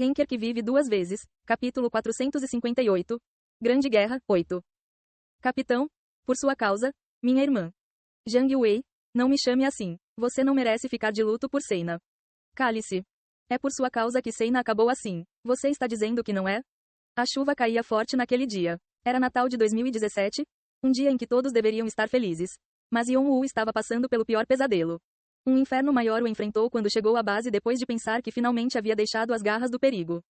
Henker que vive duas vezes, capítulo 458. Grande Guerra, 8. Capitão, por sua causa, minha irmã. Zhang Wei, não me chame assim. Você não merece ficar de luto por Seina. Cale-se. É por sua causa que Seina acabou assim. Você está dizendo que não é? A chuva caía forte naquele dia. Era Natal de 2017, um dia em que todos deveriam estar felizes. Mas Yong-woo estava passando pelo pior pesadelo. Um inferno maior o enfrentou quando chegou à base depois de pensar que finalmente havia deixado as garras do perigo.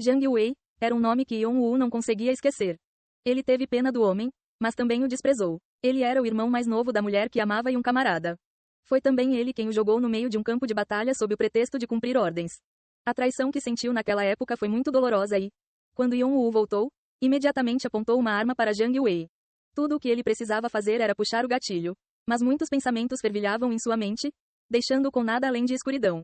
Zhang Wei era um nome que Yong-woo não conseguia esquecer. Ele teve pena do homem, mas também o desprezou. Ele era o irmão mais novo da mulher que amava e um camarada. Foi também ele quem o jogou no meio de um campo de batalha sob o pretexto de cumprir ordens. A traição que sentiu naquela época foi muito dolorosa e, quando Yong-woo voltou, imediatamente apontou uma arma para Zhang Wei. Tudo o que ele precisava fazer era puxar o gatilho. Mas muitos pensamentos fervilhavam em sua mente, deixando-o com nada além de escuridão.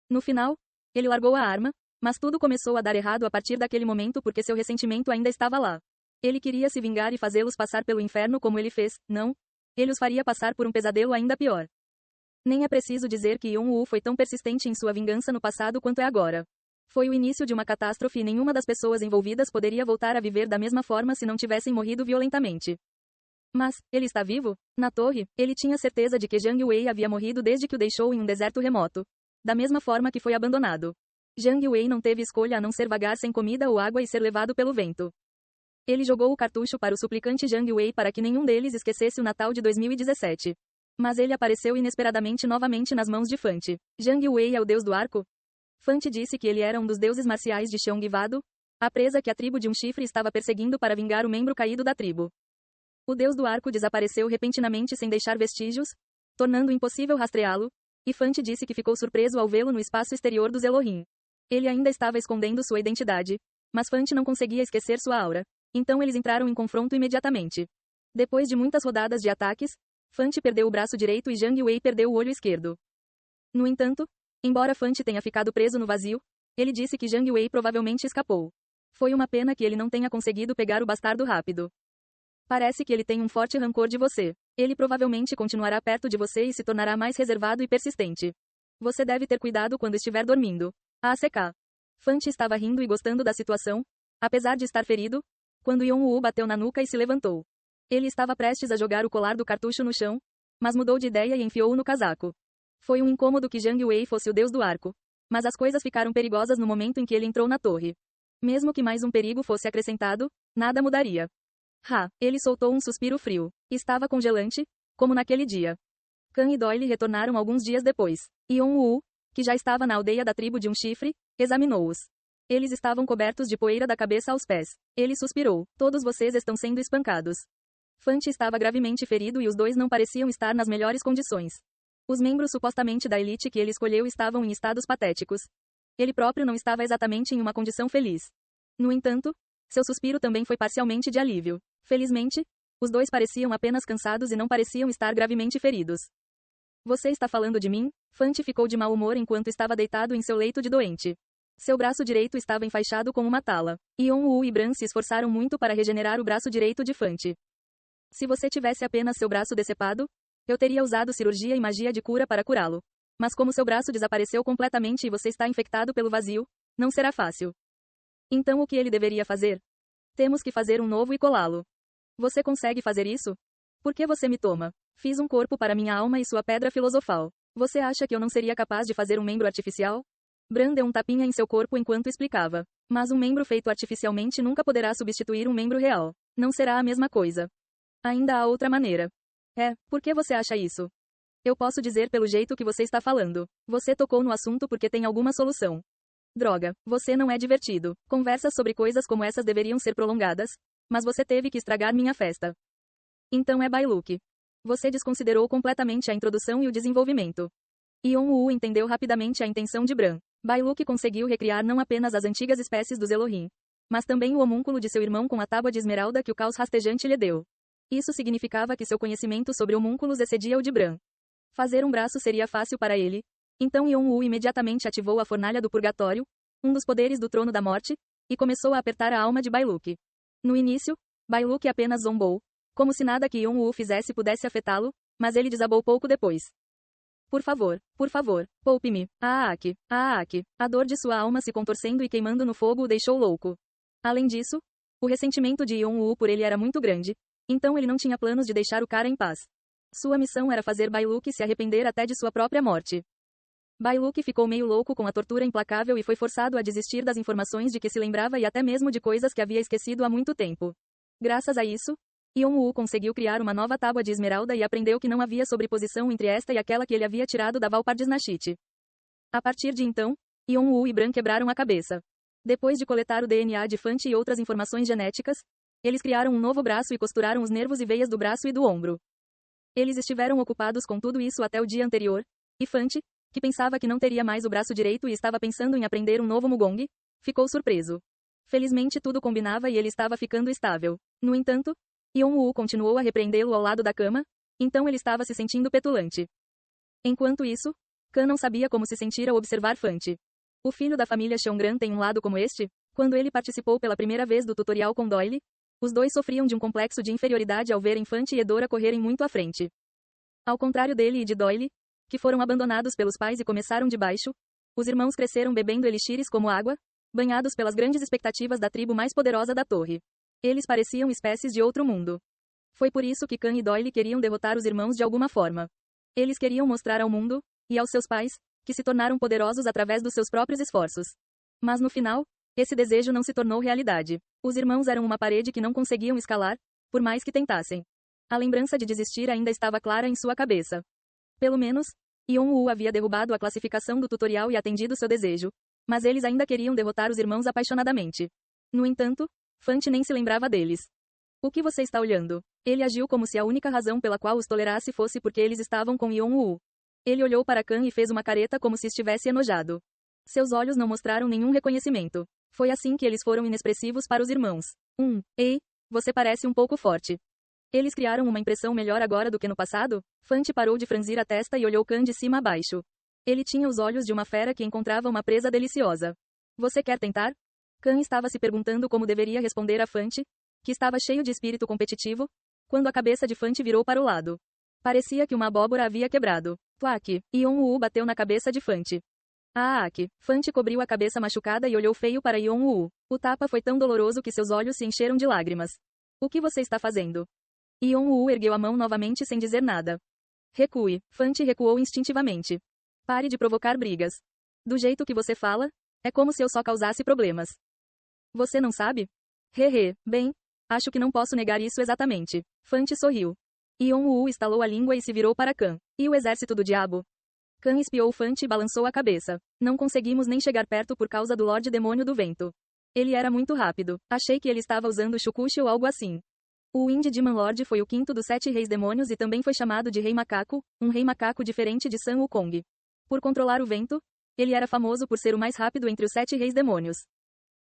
No final, ele largou a arma, mas tudo começou a dar errado a partir daquele momento porque seu ressentimento ainda estava lá. Ele queria se vingar e fazê-los passar pelo inferno como ele fez, não? Ele os faria passar por um pesadelo ainda pior. Nem é preciso dizer que Yong-woo foi tão persistente em sua vingança no passado quanto é agora. Foi o início de uma catástrofe e nenhuma das pessoas envolvidas poderia voltar a viver da mesma forma se não tivessem morrido violentamente. Mas, ele está vivo? Na torre, ele tinha certeza de que Zhang Wei havia morrido desde que o deixou em um deserto remoto. Da mesma forma que foi abandonado. Zhang Wei não teve escolha a não ser vagar sem comida ou água e ser levado pelo vento. Ele jogou o cartucho para o suplicante Zhang Wei para que nenhum deles esquecesse o Natal de 2017. Mas ele apareceu inesperadamente novamente nas mãos de Fante. Zhang Wei é o deus do arco? Fante disse que ele era um dos deuses marciais de Xiongvado, a presa que a tribo de um chifre estava perseguindo para vingar o membro caído da tribo. O deus do arco desapareceu repentinamente sem deixar vestígios, tornando impossível rastreá-lo, e Fante disse que ficou surpreso ao vê-lo no espaço exterior dos Elohim. Ele ainda estava escondendo sua identidade, mas Fante não conseguia esquecer sua aura. Então eles entraram em confronto imediatamente. Depois de muitas rodadas de ataques, Fante perdeu o braço direito e Zhang Wei perdeu o olho esquerdo. No entanto, embora Fante tenha ficado preso no vazio, ele disse que Zhang Wei provavelmente escapou. Foi uma pena que ele não tenha conseguido pegar o bastardo rápido. Parece que ele tem um forte rancor de você. Ele provavelmente continuará perto de você e se tornará mais reservado e persistente. Você deve ter cuidado quando estiver dormindo. ASK. Fante estava rindo e gostando da situação, apesar de estar ferido, quando Yong-woo bateu na nuca e se levantou. Ele estava prestes a jogar o colar do cartucho no chão, mas mudou de ideia e enfiou-o no casaco. Foi um incômodo que Zhang Wei fosse o deus do arco, mas as coisas ficaram perigosas no momento em que ele entrou na torre. Mesmo que mais um perigo fosse acrescentado, nada mudaria. Ele soltou um suspiro frio. Estava congelante, como naquele dia. Khan e Doyle retornaram alguns dias depois. Yong-woo, que já estava na aldeia da tribo de um chifre, examinou-os. Eles estavam cobertos de poeira da cabeça aos pés. Ele suspirou. Todos vocês estão sendo espancados. Fante estava gravemente ferido e os dois não pareciam estar nas melhores condições. Os membros supostamente da elite que ele escolheu estavam em estados patéticos. Ele próprio não estava exatamente em uma condição feliz. No entanto, seu suspiro também foi parcialmente de alívio. Felizmente, os dois pareciam apenas cansados e não pareciam estar gravemente feridos. Você está falando de mim? Fante ficou de mau humor enquanto estava deitado em seu leito de doente. Seu braço direito estava enfaixado com uma tala. Yong-woo e Bran se esforçaram muito para regenerar o braço direito de Fante. Se você tivesse apenas seu braço decepado, eu teria usado cirurgia e magia de cura para curá-lo. Mas como seu braço desapareceu completamente e você está infectado pelo vazio, não será fácil. Então o que ele deveria fazer? Temos que fazer um novo e colá-lo. Você consegue fazer isso? Por que você me toma? Fiz um corpo para minha alma e sua pedra filosofal. Você acha que eu não seria capaz de fazer um membro artificial? Bran deu um tapinha em seu corpo enquanto explicava. Mas um membro feito artificialmente nunca poderá substituir um membro real. Não será a mesma coisa. Ainda há outra maneira. Por que você acha isso? Eu posso dizer pelo jeito que você está falando. Você tocou no assunto porque tem alguma solução. Droga, você não é divertido. Conversas sobre coisas como essas deveriam ser prolongadas, mas você teve que estragar minha festa. Então é Bailuke. Você desconsiderou completamente a introdução e o desenvolvimento. Yong-woo entendeu rapidamente a intenção de Bran. Bailuke conseguiu recriar não apenas as antigas espécies dos Elohim, mas também o homúnculo de seu irmão com a tábua de esmeralda que o caos rastejante lhe deu. Isso significava que seu conhecimento sobre homúnculos excedia o de Bran. Fazer um braço seria fácil para ele. Então Yong-woo imediatamente ativou a fornalha do purgatório, um dos poderes do trono da morte, e começou a apertar a alma de Bailuke. No início, Bailuke apenas zombou, como se nada que Yong-woo fizesse pudesse afetá-lo, mas ele desabou pouco depois. Por favor, poupe-me. Aak, Aak. A dor de sua alma se contorcendo e queimando no fogo o deixou louco. Além disso, o ressentimento de Yeon-woo por ele era muito grande, então ele não tinha planos de deixar o cara em paz. Sua missão era fazer Bailuk se arrepender até de sua própria morte. Bailuk ficou meio louco com a tortura implacável e foi forçado a desistir das informações de que se lembrava e até mesmo de coisas que havia esquecido há muito tempo. Graças a isso, Yeon-woo conseguiu criar uma nova tábua de esmeralda e aprendeu que não havia sobreposição entre esta e aquela que ele havia tirado da Valpardisnachit. A partir de então, Yeon-woo e Bran quebraram a cabeça. Depois de coletar o DNA de Fante e outras informações genéticas, eles criaram um novo braço e costuraram os nervos e veias do braço e do ombro. Eles estiveram ocupados com tudo isso até o dia anterior, e Fante, que pensava que não teria mais o braço direito e estava pensando em aprender um novo Mugong, ficou surpreso. Felizmente tudo combinava e ele estava ficando estável. No entanto, Yeon-woo continuou a repreendê-lo ao lado da cama, então ele estava se sentindo petulante. Enquanto isso, Kan não sabia como se sentir ao observar Fante. O filho da família Cheongran tem um lado como este? Quando ele participou pela primeira vez do tutorial com Doyle, os dois sofriam de um complexo de inferioridade ao verem Fante e Edora correrem muito à frente. Ao contrário dele e de Doyle, que foram abandonados pelos pais e começaram de baixo, os irmãos cresceram bebendo elixires como água, banhados pelas grandes expectativas da tribo mais poderosa da torre. Eles pareciam espécies de outro mundo. Foi por isso que Kan e Doyle queriam derrotar os irmãos de alguma forma. Eles queriam mostrar ao mundo, e aos seus pais, que se tornaram poderosos através dos seus próprios esforços. Mas no final, esse desejo não se tornou realidade. Os irmãos eram uma parede que não conseguiam escalar, por mais que tentassem. A lembrança de desistir ainda estava clara em sua cabeça. Pelo menos, Yeon-woo havia derrubado a classificação do tutorial e atendido seu desejo, mas eles ainda queriam derrotar os irmãos apaixonadamente. No entanto, Fante nem se lembrava deles. O que você está olhando? Ele agiu como se a única razão pela qual os tolerasse fosse porque eles estavam com Yeon-woo. Ele olhou para Kan e fez uma careta como se estivesse enojado. Seus olhos não mostraram nenhum reconhecimento. Foi assim que eles foram inexpressivos para os irmãos. Ei, você parece um pouco forte. Eles criaram uma impressão melhor agora do que no passado? Fante parou de franzir a testa e olhou Kan de cima a baixo. Ele tinha os olhos de uma fera que encontrava uma presa deliciosa. Você quer tentar? Kan estava se perguntando como deveria responder a Fante, que estava cheio de espírito competitivo, quando a cabeça de Fante virou para o lado. Parecia que uma abóbora havia quebrado. Tlac! Yeon-woo bateu na cabeça de Fante. Aak! Fante cobriu a cabeça machucada e olhou feio para Yeon-woo. O tapa foi tão doloroso que seus olhos se encheram de lágrimas. O que você está fazendo? Yeon-woo ergueu a mão novamente sem dizer nada. Recue. Fante recuou instintivamente. Pare de provocar brigas. Do jeito que você fala, é como se eu só causasse problemas. Você não sabe? Bem, acho que não posso negar isso exatamente. Fante sorriu. Yeon-woo estalou a língua e se virou para Kan. E o exército do diabo? Kan espiou Fante e balançou a cabeça. Não conseguimos nem chegar perto por causa do Lorde Demônio do Vento. Ele era muito rápido. Achei que ele estava usando Shukushi ou algo assim. O Wind Demon Lord foi o quinto dos 7 reis demônios e também foi chamado de Rei Macaco, um rei macaco diferente de Sun Wukong. Por controlar o vento, ele era famoso por ser o mais rápido entre os 7 reis demônios.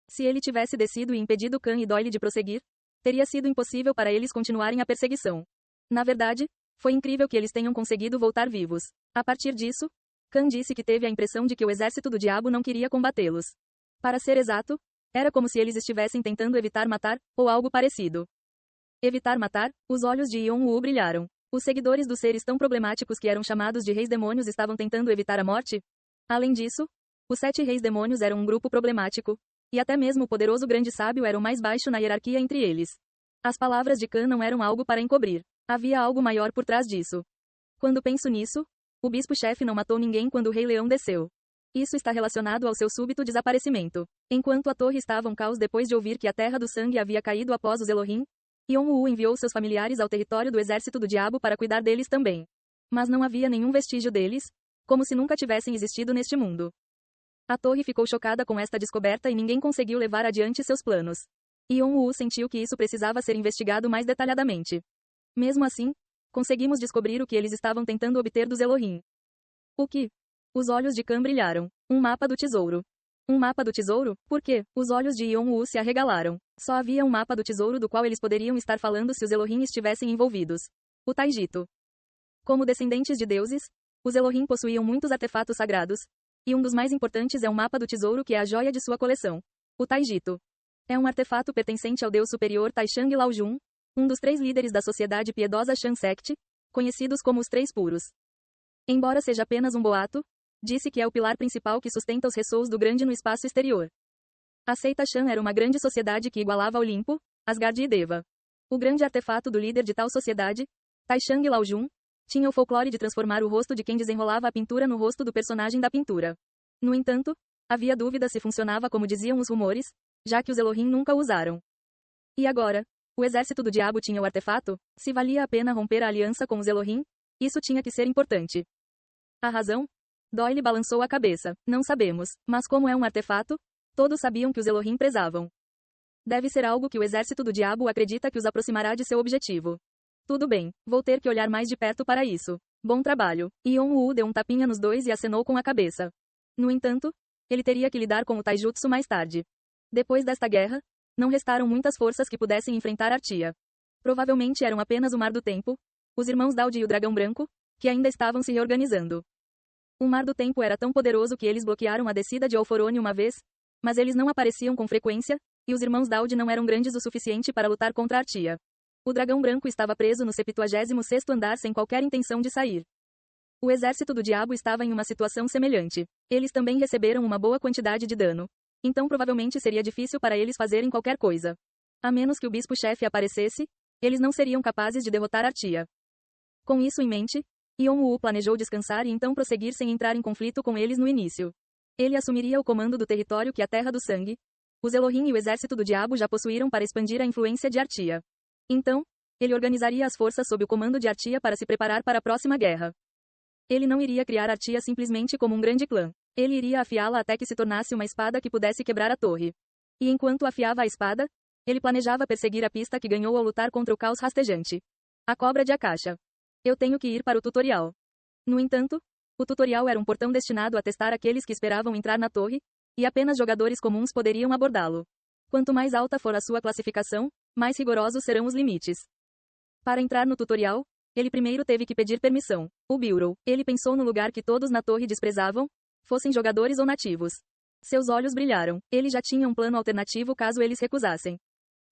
Se ele tivesse descido e impedido Kan e Doyle de prosseguir, teria sido impossível para eles continuarem a perseguição. Na verdade, foi incrível que eles tenham conseguido voltar vivos. A partir disso, Kan disse que teve a impressão de que o exército do diabo não queria combatê-los. Para ser exato, era como se eles estivessem tentando evitar matar, ou algo parecido. Evitar matar? Os olhos de Yeon-woo brilharam. Os seguidores dos seres tão problemáticos que eram chamados de reis demônios estavam tentando evitar a morte? Além disso, os 7 reis demônios eram um grupo problemático, e até mesmo o poderoso grande sábio era o mais baixo na hierarquia entre eles. As palavras de Kan não eram algo para encobrir. Havia algo maior por trás disso. Quando penso nisso, o bispo-chefe não matou ninguém quando o Rei Leão desceu. Isso está relacionado ao seu súbito desaparecimento. Enquanto a torre estava um caos depois de ouvir que a Terra do Sangue havia caído após os Elohim, Yeon-woo enviou seus familiares ao território do exército do diabo para cuidar deles também. Mas não havia nenhum vestígio deles, como se nunca tivessem existido neste mundo. A torre ficou chocada com esta descoberta e ninguém conseguiu levar adiante seus planos. Yeon-woo sentiu que isso precisava ser investigado mais detalhadamente. Mesmo assim, conseguimos descobrir o que eles estavam tentando obter dos Elohim. O que? Os olhos de Kan brilharam. Um mapa do tesouro. Um mapa do tesouro? Por quê? Os olhos de Yeon-woo se arregalaram. Só havia um mapa do tesouro do qual eles poderiam estar falando se os Elohim estivessem envolvidos. O Taijito. Como descendentes de deuses, os Elohim possuíam muitos artefatos sagrados, e um dos mais importantes é um mapa do tesouro que é a joia de sua coleção. O Taijito. É um artefato pertencente ao deus superior Taishang Laojun, um dos 3 líderes da sociedade piedosa Shan Sect, conhecidos como os 3 puros. Embora seja apenas um boato, disse que é o pilar principal que sustenta os ressouos do grande no espaço exterior. A seita Shan era uma grande sociedade que igualava Olimpo, Asgard e Deva. O grande artefato do líder de tal sociedade, Taishang Laojun, tinha o folclore de transformar o rosto de quem desenrolava a pintura no rosto do personagem da pintura. No entanto, havia dúvida se funcionava como diziam os rumores, já que os Elohim nunca o usaram. E agora? O exército do diabo tinha o artefato? Se valia a pena romper a aliança com os Elohim? Isso tinha que ser importante. A razão? Doyle balançou a cabeça. Não sabemos, mas como é um artefato, todos sabiam que os Elohim prezavam. Deve ser algo que o exército do diabo acredita que os aproximará de seu objetivo. Tudo bem, vou ter que olhar mais de perto para isso. Bom trabalho. Yon-Woo deu um tapinha nos dois e acenou com a cabeça. No entanto, ele teria que lidar com o taijutsu mais tarde. Depois desta guerra, não restaram muitas forças que pudessem enfrentar Artia. Provavelmente eram apenas o Mar do Tempo, os irmãos Daldi e o Dragão Branco, que ainda estavam se reorganizando. O Mar do Tempo era tão poderoso que eles bloquearam a descida de Alforone uma vez, mas eles não apareciam com frequência, e os irmãos Daldi não eram grandes o suficiente para lutar contra Artia. O Dragão Branco estava preso no 76º andar sem qualquer intenção de sair. O exército do diabo estava em uma situação semelhante. Eles também receberam uma boa quantidade de dano. Então provavelmente seria difícil para eles fazerem qualquer coisa. A menos que o bispo-chefe aparecesse, eles não seriam capazes de derrotar Artia. Com isso em mente, Yon-Woo planejou descansar e então prosseguir sem entrar em conflito com eles no início. Ele assumiria o comando do território que a Terra do Sangue, os Elohim e o exército do diabo já possuíram para expandir a influência de Artia. Então, ele organizaria as forças sob o comando de Artia para se preparar para a próxima guerra. Ele não iria criar Artia simplesmente como um grande clã. Ele iria afiá-la até que se tornasse uma espada que pudesse quebrar a torre. E enquanto afiava a espada, ele planejava perseguir a pista que ganhou ao lutar contra o caos rastejante. A cobra de Akasha. Eu tenho que ir para o tutorial. No entanto, o tutorial era um portão destinado a testar aqueles que esperavam entrar na torre, e apenas jogadores comuns poderiam abordá-lo. Quanto mais alta for a sua classificação, mais rigorosos serão os limites. Para entrar no tutorial, ele primeiro teve que pedir permissão. O Bureau. Ele pensou no lugar que todos na torre desprezavam, fossem jogadores ou nativos. Seus olhos brilharam. Ele já tinha um plano alternativo caso eles recusassem.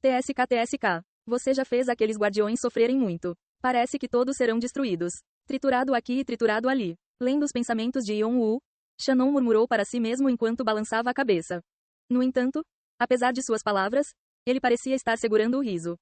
TSK. Você já fez aqueles guardiões sofrerem muito. Parece que todos serão destruídos. Triturado aqui e triturado ali. Lendo os pensamentos de Yon-Woo, Shannon murmurou para si mesmo enquanto balançava a cabeça. No entanto, apesar de suas palavras, ele parecia estar segurando o riso.